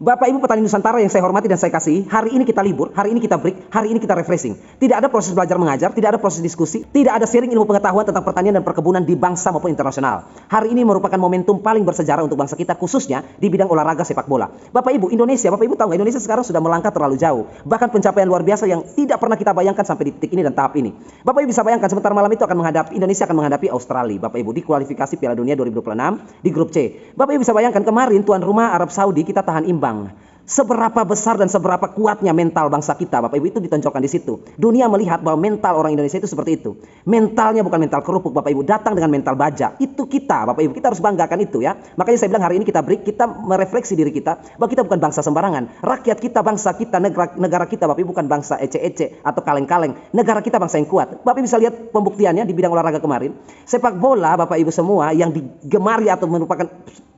Bapak Ibu petani Nusantara yang saya hormati dan saya kasihi, hari ini kita libur, hari ini kita break, hari ini kita refreshing. Tidak ada proses belajar mengajar, tidak ada proses diskusi, tidak ada sharing ilmu pengetahuan tentang pertanian dan perkebunan di bangsa maupun internasional. Hari ini merupakan momentum paling bersejarah untuk bangsa kita, khususnya di bidang olahraga sepak bola. Bapak Ibu, Bapak Ibu tahu nggak, Indonesia sekarang sudah melangkah terlalu jauh. Bahkan pencapaian luar biasa yang tidak pernah kita bayangkan sampai di titik ini dan tahap ini. Bapak Ibu bisa bayangkan sebentar malam itu Indonesia akan menghadapi Australia, Bapak Ibu, di kualifikasi Piala Dunia 2026 di grup C. Bapak Ibu bisa bayangkan kemarin tuan rumah Arab Saudi kita tahan imbang. Seberapa besar dan seberapa kuatnya mental bangsa kita, Bapak Ibu, itu ditonjolkan di situ. Dunia melihat bahwa mental orang Indonesia itu seperti itu. Mentalnya bukan mental kerupuk, Bapak Ibu, datang dengan mental baja. Itu kita, Bapak Ibu, kita harus banggakan itu ya. Makanya saya bilang hari ini kita break, kita merefleksi diri kita bahwa kita bukan bangsa sembarangan. Rakyat kita, bangsa kita, negara kita, Bapak Ibu, bukan bangsa ece-ece atau kaleng-kaleng. Negara kita bangsa yang kuat. Bapak Ibu bisa lihat pembuktiannya di bidang olahraga kemarin. Sepak bola, Bapak Ibu semua yang digemari atau merupakan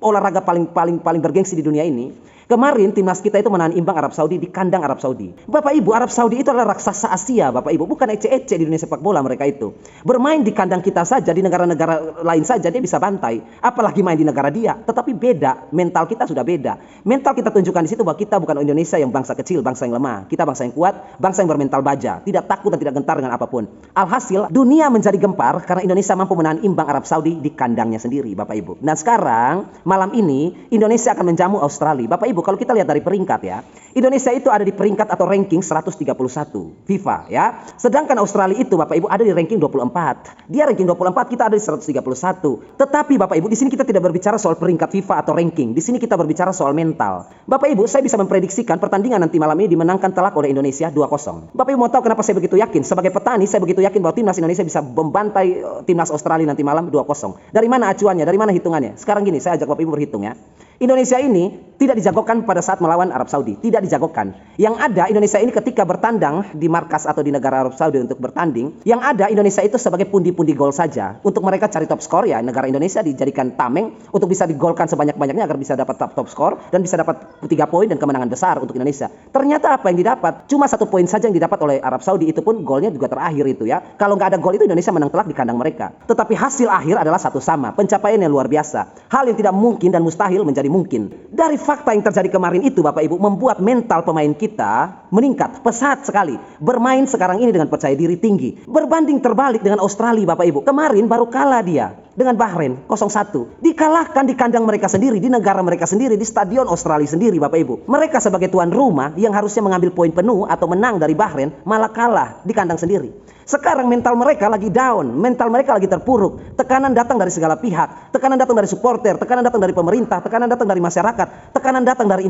olahraga paling bergengsi di dunia ini. Kemarin timnas kita itu menahan imbang Arab Saudi di kandang Arab Saudi. Bapak Ibu, Arab Saudi itu adalah raksasa Asia, Bapak Ibu, bukan ece-ece di dunia sepak bola mereka itu. Bermain di kandang kita saja, di negara-negara lain saja dia bisa bantai, apalagi main di negara dia. Tetapi beda, mental kita sudah beda. Mental kita tunjukkan di situ bahwa kita bukan Indonesia yang bangsa kecil, bangsa yang lemah. Kita bangsa yang kuat, bangsa yang bermental baja, tidak takut dan tidak gentar dengan apapun. Alhasil, dunia menjadi gempar karena Indonesia mampu menahan imbang Arab Saudi di kandangnya sendiri, Bapak Ibu. Nah sekarang, malam ini Indonesia akan menjamu Australia. Bapak Ibu, kalau kita lihat dari peringkat ya, Indonesia itu ada di peringkat atau ranking 131 FIFA ya. Sedangkan Australia itu, Bapak Ibu, ada di ranking 24. Dia ranking 24, kita ada di 131. Tetapi Bapak Ibu, di sini kita tidak berbicara soal peringkat FIFA atau ranking. Di sini kita berbicara soal mental. Bapak Ibu, saya bisa memprediksikan pertandingan nanti malam ini dimenangkan telak oleh Indonesia 2-0. Bapak Ibu mau tahu kenapa saya begitu yakin? Sebagai petani, saya begitu yakin bahwa timnas Indonesia bisa membantai timnas Australia nanti malam 2-0. Dari mana acuannya? Dari mana hitungannya? Sekarang gini, saya ajak Bapak Ibu berhitung ya. Indonesia ini tidak dijagokan pada saat melawan Arab Saudi, tidak dijagokan. Yang ada Indonesia ini ketika bertandang di markas atau di negara Arab Saudi untuk bertanding, yang ada Indonesia itu sebagai pundi-pundi gol saja. Untuk mereka cari top skor ya, negara Indonesia dijadikan tameng untuk bisa digolkan sebanyak-banyaknya agar bisa dapat top skor dan bisa dapat 3 poin dan kemenangan besar untuk Indonesia. Ternyata apa yang didapat? Cuma 1 poin saja yang didapat oleh Arab Saudi, itu pun golnya juga terakhir itu ya. Kalau nggak ada gol itu Indonesia menang telak di kandang mereka. Tetapi hasil akhir adalah 1 sama, pencapaian yang luar biasa. Hal yang tidak mungkin dan mustahil menjadi mungkin. Dari fakta yang terjadi kemarin itu, Bapak Ibu, membuat mental pemain kita meningkat pesat sekali. Bermain sekarang ini dengan percaya diri tinggi. Berbanding terbalik dengan Australia, Bapak Ibu. Kemarin baru kalah dia dengan Bahrain 0-1. Dikalahkan di kandang mereka sendiri, di negara mereka sendiri, di stadion Australia sendiri, Bapak Ibu. Mereka sebagai tuan rumah yang harusnya mengambil poin penuh atau menang dari Bahrain, malah kalah di kandang sendiri. Sekarang mental mereka lagi down, mental mereka lagi terpuruk. Tekanan datang dari segala pihak, tekanan datang dari supporter, tekanan datang dari pemerintah, tekanan datang dari masyarakat, tekanan datang dari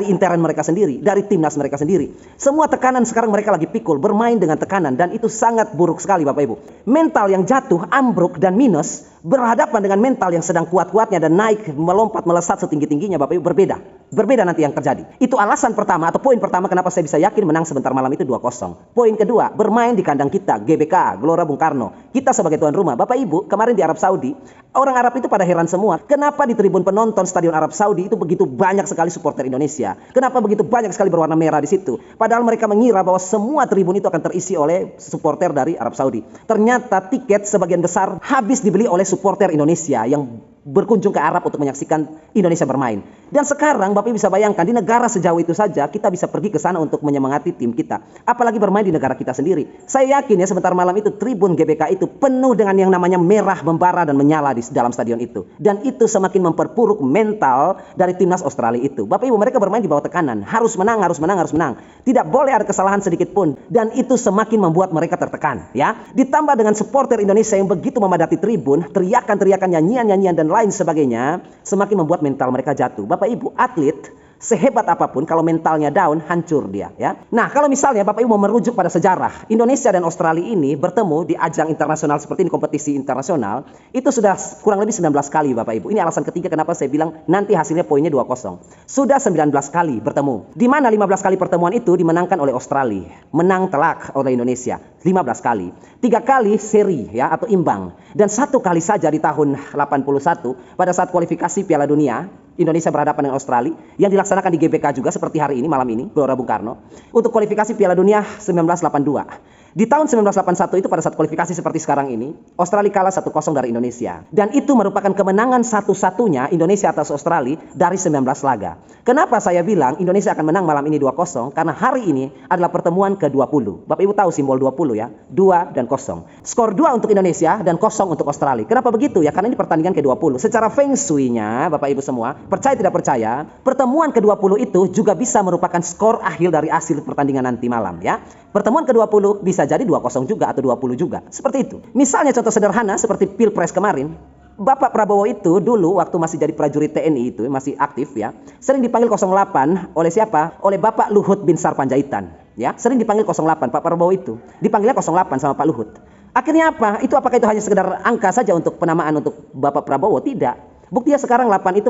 intern mereka sendiri, dari timnas mereka sendiri. Semua tekanan sekarang mereka lagi pikul, bermain dengan tekanan, dan itu sangat buruk sekali, Bapak Ibu. Mental yang jatuh, ambruk dan minus berhadapan dengan mental yang sedang kuat-kuatnya dan naik, melompat, melesat setinggi-tingginya, Bapak Ibu, berbeda. Berbeda nanti yang terjadi. Itu alasan pertama atau poin pertama kenapa saya bisa yakin menang sebentar malam itu 2-0. Poin kedua, bermain di kandang kita, GBK, Gelora Bung Karno. Kita sebagai tuan rumah. Bapak Ibu, kemarin di Arab Saudi, orang Arab itu pada heran semua. Kenapa di tribun penonton stadion Arab Saudi itu begitu banyak sekali supporter Indonesia? Kenapa begitu banyak sekali berwarna merah di situ? Padahal mereka mengira bahwa semua tribun itu akan terisi oleh supporter dari Arab Saudi. Ternyata tiket sebagian besar habis dibeli oleh supporter Indonesia yang berkunjung ke Arab untuk menyaksikan Indonesia bermain. Dan sekarang Bapak bisa bayangkan, di negara sejauh itu saja kita bisa pergi ke sana untuk menyemangati tim kita, apalagi bermain di negara kita sendiri. Saya yakin ya sebentar malam itu tribun GBK itu penuh dengan yang namanya merah membara dan menyala di dalam stadion itu. Dan itu semakin memperpuruk mental dari timnas Australia itu. Bapak Ibu, mereka bermain di bawah tekanan, harus menang, harus menang, harus menang. Tidak boleh ada kesalahan sedikit pun, dan itu semakin membuat mereka tertekan ya. Ditambah dengan supporter Indonesia yang begitu memadati tribun, teriakan-teriakan, nyanyian-nyanyian dan lain sebagainya, semakin membuat mental mereka jatuh. Bapak Ibu, atlet sehebat apapun kalau mentalnya down, hancur dia ya. Nah, kalau misalnya Bapak Ibu mau merujuk pada sejarah, Indonesia dan Australia ini bertemu di ajang internasional seperti ini, kompetisi internasional, itu sudah kurang lebih 19 kali, Bapak Ibu. Ini alasan ketiga kenapa saya bilang nanti hasilnya poinnya 2-0. Sudah 19 kali bertemu. Di mana 15 kali pertemuan itu dimenangkan oleh Australia, menang telak oleh Indonesia. 15 kali. 3 kali seri ya atau imbang. Dan 1 kali saja di tahun 81 pada saat kualifikasi Piala Dunia Indonesia berhadapan dengan Australia yang dilaksanakan di GBK juga seperti hari ini, malam ini, Gelora Bung Karno, untuk kualifikasi Piala Dunia 1982. Di tahun 1981 itu pada saat kualifikasi seperti sekarang ini, Australia kalah 1-0 dari Indonesia. Dan itu merupakan kemenangan satu-satunya Indonesia atas Australia dari 19 laga. Kenapa saya bilang Indonesia akan menang malam ini 2-0? Karena hari ini adalah pertemuan ke-20. Bapak Ibu tahu simbol 20 ya, 2 dan 0. Skor 2 untuk Indonesia dan 0 untuk Australia. Kenapa begitu ya? Karena ini pertandingan ke-20. Secara feng shui-nya, Bapak Ibu semua, percaya tidak percaya, pertemuan ke-20 itu juga bisa merupakan skor akhir dari hasil pertandingan nanti malam ya. Pertemuan ke-20 bisa jadi 2-0 juga atau 20 juga. Seperti itu. Misalnya contoh sederhana seperti Pilpres kemarin. Bapak Prabowo itu dulu waktu masih jadi prajurit TNI itu masih aktif ya. Sering dipanggil 08 oleh siapa? Oleh Bapak Luhut bin Sarpanjaitan. Ya, sering dipanggil 08 Pak Prabowo itu. Dipanggilnya 08 sama Pak Luhut. Akhirnya apa? Apakah itu hanya sekedar angka saja untuk penamaan untuk Bapak Prabowo? Tidak. Buktinya sekarang 8 itu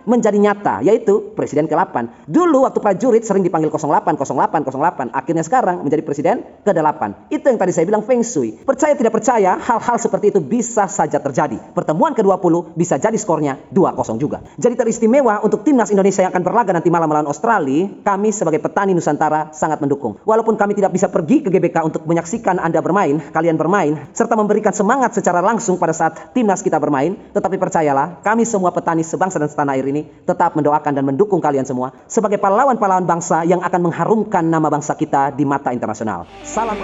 menjadi nyata, yaitu presiden ke-8. Dulu waktu prajurit sering dipanggil 08, 08, 08. Akhirnya sekarang menjadi presiden ke-8. Itu yang tadi saya bilang feng shui. Percaya tidak percaya, hal-hal seperti itu bisa saja terjadi. Pertemuan ke-20 bisa jadi skornya 2-0 juga. Jadi teristimewa untuk timnas Indonesia yang akan berlaga nanti malam melawan Australia, kami sebagai petani Nusantara sangat mendukung. Walaupun kami tidak bisa pergi ke GBK untuk menyaksikan Anda bermain, kalian bermain, serta memberikan semangat secara langsung pada saat timnas kita bermain, tetapi percayalah, kami semua petani sebangsa dan setanah air ini tetap mendoakan dan mendukung kalian semua sebagai pahlawan-pahlawan bangsa yang akan mengharumkan nama bangsa kita di mata internasional. Salam.